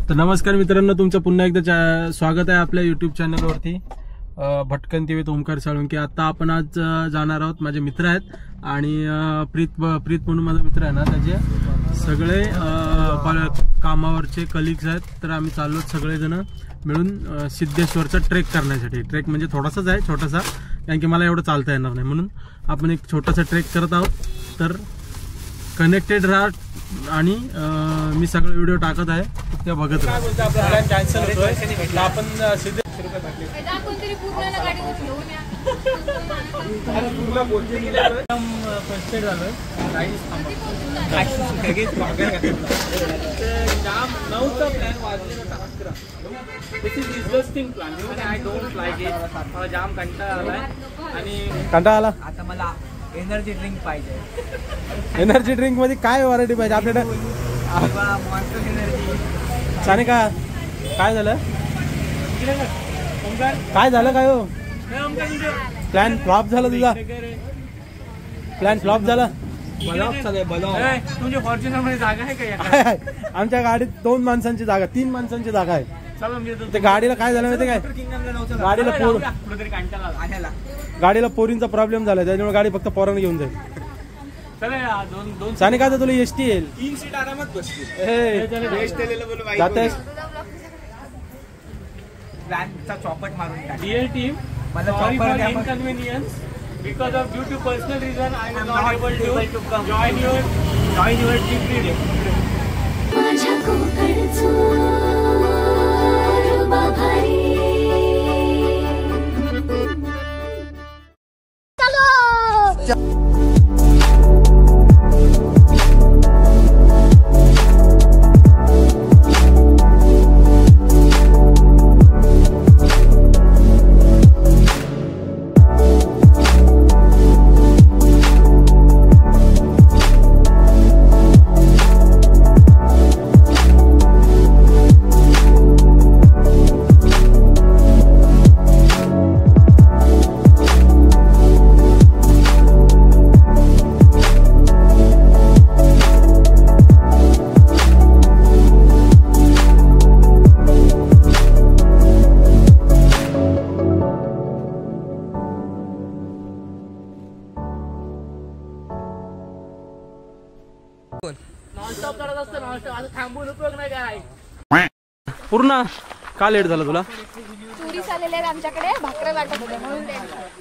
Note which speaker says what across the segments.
Speaker 1: तर नमस्कार मित्रांनो, तुमचं पुन्हा एकदा स्वागत आहे आपल्या युट्यूब चॅनलवरती भटकंती विथ ओमकार साळुंके. आता आपण आज जाणार आहोत. माझे मित्र आहेत आणि प्रीत म्हणून माझा मित्र आहे ना, त्याचे सगळे कामावरचे कलिग्स आहेत. तर आम्ही चाललो सगळेजण मिळून सिद्धेश्वरचा ट्रेक करण्यासाठी. ट्रेक म्हणजे थोडासाच आहे, छोटासा, कारण की मला एवढं चालता येणार नाही, म्हणून आपण एक छोटासा ट्रेक करत आहोत. तर कनेक्टेड राहा आणि मी सगळे व्हिडिओ टाकत आहे, ते बघत राहा. आपला प्लॅन कॅन्सल होतोय. आपण कंटाळा आला.
Speaker 2: आता मला एनर्जी ड्रिंक पाहिजे.
Speaker 1: एनर्जी ड्रिंक मध्ये काय व्हरायटी पाहिजे आपल्याकडे?
Speaker 2: Monster energy.
Speaker 1: सानिका, काय झालं? काय झालं? काय हो? प्लॅन फ्लॉप झाला तुझा? प्लॅन फ्लॉप झाला?
Speaker 2: तुमच्या फॉर्च्युनर मध्ये जागा आहे का?
Speaker 1: आमच्या गाडीत 2 माणसांची जागा, 3 माणसांची जागा आहे. ते गाडीला काय झालं माहिती काय? गाडीला पोरींचा प्रॉब्लेम झाला, त्याच्यामुळे गाडी फक्त पोरांना घेऊन जाईल. सानिका, तर तुला एसटी येईल.
Speaker 2: 3 सीट आरामात बसतील.
Speaker 1: जातेस
Speaker 2: प्लॅनचा चॉपट मारून टाक.
Speaker 3: Dear team, sorry for inconvenience. Because of due to personal reason, I am not able to join your trip today.
Speaker 4: माझ्या कोकणचो बाभारी
Speaker 3: नॉनस्टॉप करत असतो. नॉनस्टॉप आता थांबून उपयोग नाही काय.
Speaker 1: पूर्ण का लेट झाला तुला?
Speaker 5: चुरी चाललेल्या आहेत आमच्याकडे, भाकऱ्या वाटत होत्या म्हणून.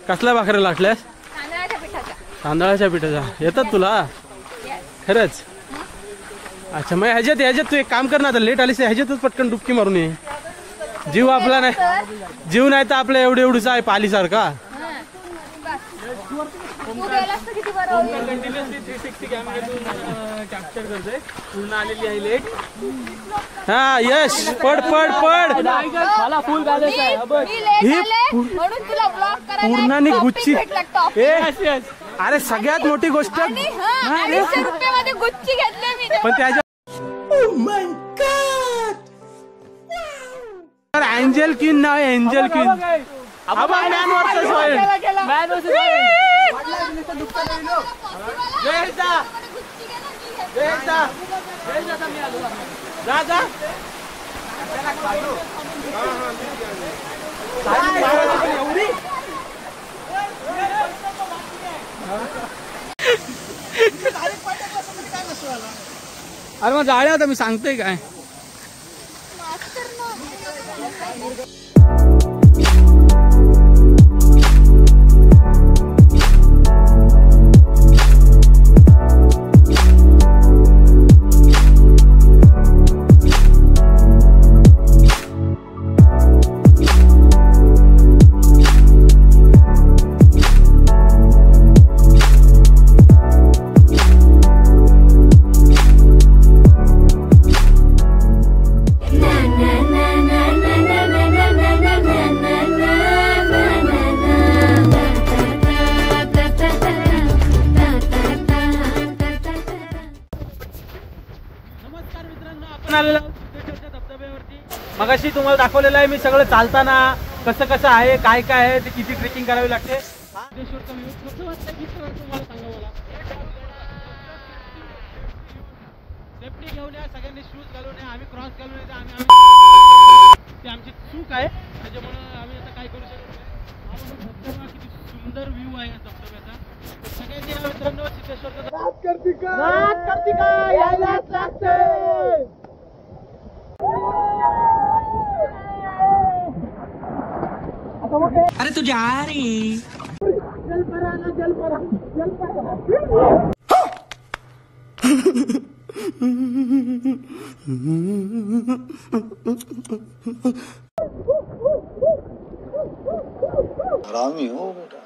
Speaker 1: कसल्या भाकऱ्या लाटल्यास?
Speaker 5: तांदळाच्या पिठाच्या.
Speaker 1: तांदळाच्या पिठाच्या येतात तुला? खरंच? अच्छा, मग ह्याच्यात तू एक काम कर ना, आता लेट आलीस ह्याच्यातच पटकन डुबकी मारून ये. जीव आपला नाही, जीव नाही तर आपल्या एवढीच आहे पालीसारखा.
Speaker 3: कंटिन्युअसली 360 कॅमेऱ्यातून कॅप्चर करतोय. पूर्ण आलेली आहे लेट.
Speaker 1: हा, यश, पड.
Speaker 3: मला फुल बॅलन्स आहे.
Speaker 1: पूर्णानी गुच्ची. अरे सगळ्यात मोठी गोष्ट
Speaker 5: गुच्ची घेतली मी.
Speaker 1: पण त्याच्या एंजल क्वीन नाव आहे, एंजल क्वीन.
Speaker 3: अरे मग जाळ्या होता, मी सांगतोय काय.
Speaker 1: मगाशी तुम्हाला दाखवलेलं आहे मी सगळं चालताना कसं कसं आहे, काय काय आहे, ते किती ट्रेकिंग करावी लागते.
Speaker 3: सिद्धेश्वरचा व्ह्यू कसं वाटतं की तुम्हाला सांगा मला.
Speaker 1: सेफ्टी घेऊन या, सगळ्यांनी शूज घालून या. आम्ही क्रॉस घालून येतो, आम्ही ती आमची चूक आहे, त्याच्यामुळे आम्ही आता काय करू शकत नाही. हा बघा धबधबा, किती सुंदर व्ह्यू आहे या धबधब्याचा. सगळ्यांनी या मित्रांनो सिद्धेश्वरचा यायलाच लागते.
Speaker 2: अरे तू जा रे.
Speaker 6: हरामी हो बेटा.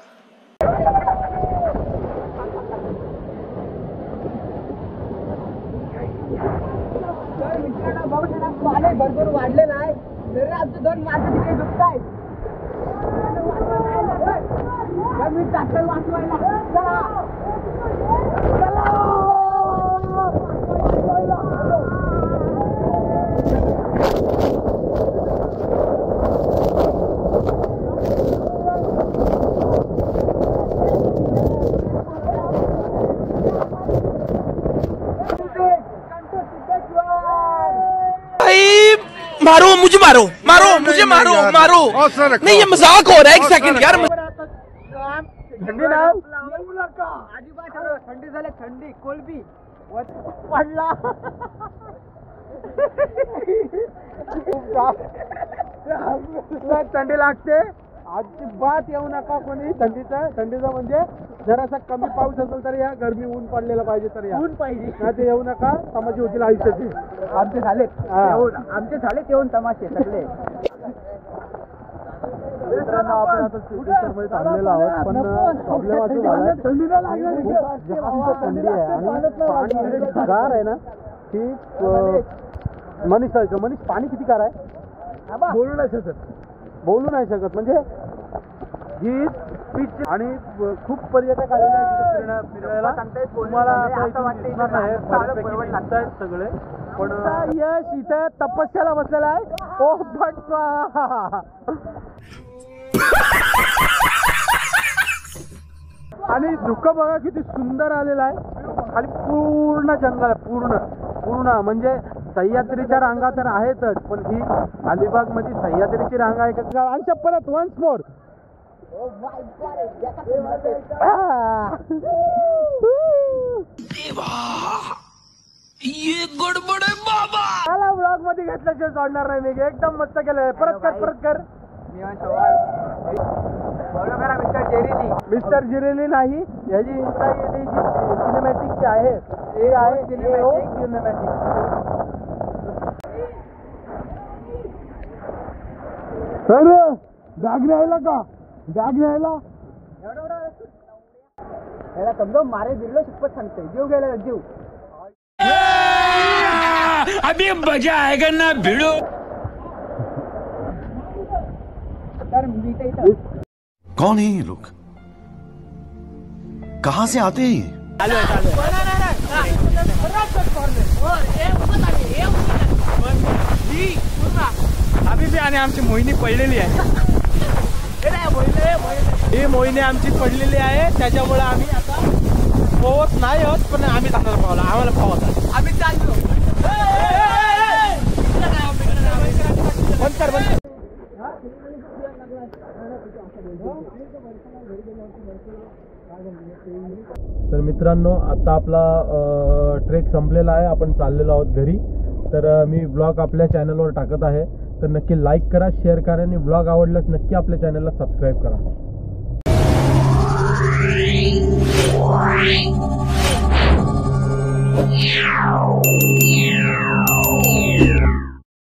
Speaker 2: भरपूर वाढले नाही तरी आमचे 2 माणसं तिकडे दुखताय. मी टाकल वाचवायला. चला
Speaker 7: मारो मुझे, मारो मारो मुझे, मारो मारो. नहीं, ये मजाक हो रहा है. एक सेकंड यार.
Speaker 1: थंडी ना
Speaker 2: थंडी झाली. थंडी कोलबी
Speaker 1: पडला. थंडी लागते. अजिबात येऊ नका कोणी. थंडीचा म्हणजे जरासा कमी पाऊस असेल तर या, गरमी ऊन पडलेला पाहिजे तर या.
Speaker 2: ऊन पाहिजे
Speaker 1: नाही ते येऊ नका, तमाशे होतील आयुष्याची.
Speaker 2: आमचे झालेत येऊन तमाशे सगळे.
Speaker 1: मित्रांनो आपण आता सिद्धेश्वरमध्ये थांबलेलो आहोत, पण प्रॉब्लेम असं झालाय खूप जास्त थंडी आहे आणि पाणी गार आहे ना. की मनीष पाणी किती गार आहे बोलू नाही शकत म्हणजे ही पीच. आणि खूप पर्यटक आलेले आहेत फिरायला. तुम्हाला सगळे, पण यश इथे तपस्याला बसलेला आहे. ओ भट आणि धुकं बघा किती सुंदर आलेला आहे. खाली पूर्ण जंगल आहे, पूर्ण म्हणजे सह्याद्रीच्या रांगा तर आहेतच, पण ही अलिबाग मध्ये सह्याद्रीची रांग आहे का. आणि परत वन्स मोर.
Speaker 7: ये गडबड आहे बाबा.
Speaker 1: मला ब्लॉग मध्ये घेतल्याशिवाय सोडणार नाही मी. एकदम मस्त केलंय. परत कर. मिस्टर जिरेली नाही, याची इंस्टा सिनेमॅटिकची आहे. हे आहे सिनेमॅटिक. सर बॅग न्यायला का? बॅग न्यायला
Speaker 2: याला समजा मारे बिरलो शिकपत सांगते. जीव गेला जीव.
Speaker 7: अभी मजा आएगा ना भिड़ो.
Speaker 6: कौन है ये लोग? कहाँ से आते हैं ये?
Speaker 1: अभी बी आणि आमची मोहिनी पडलेली आहे. ही मोहिनी आमची पडलेली आहे, त्याच्यामुळे आम्ही आता पोहत नाही आहोत, पण आम्ही जाणार पावला. आम्हाला पोहत
Speaker 2: आम्ही चाललो.
Speaker 1: बंद कर. तर मित्रांनो आता आपला ट्रेक संपलेला आहे. आपण चाललेलो आहोत घरी. तर मी ब्लॉग आपल्या चॅनलवर टाकत आहे, तर नक्की लाईक करा, शेअर करा आणि ब्लॉग आवडल्यास नक्की आपल्या चॅनलला सबस्क्राईब करा.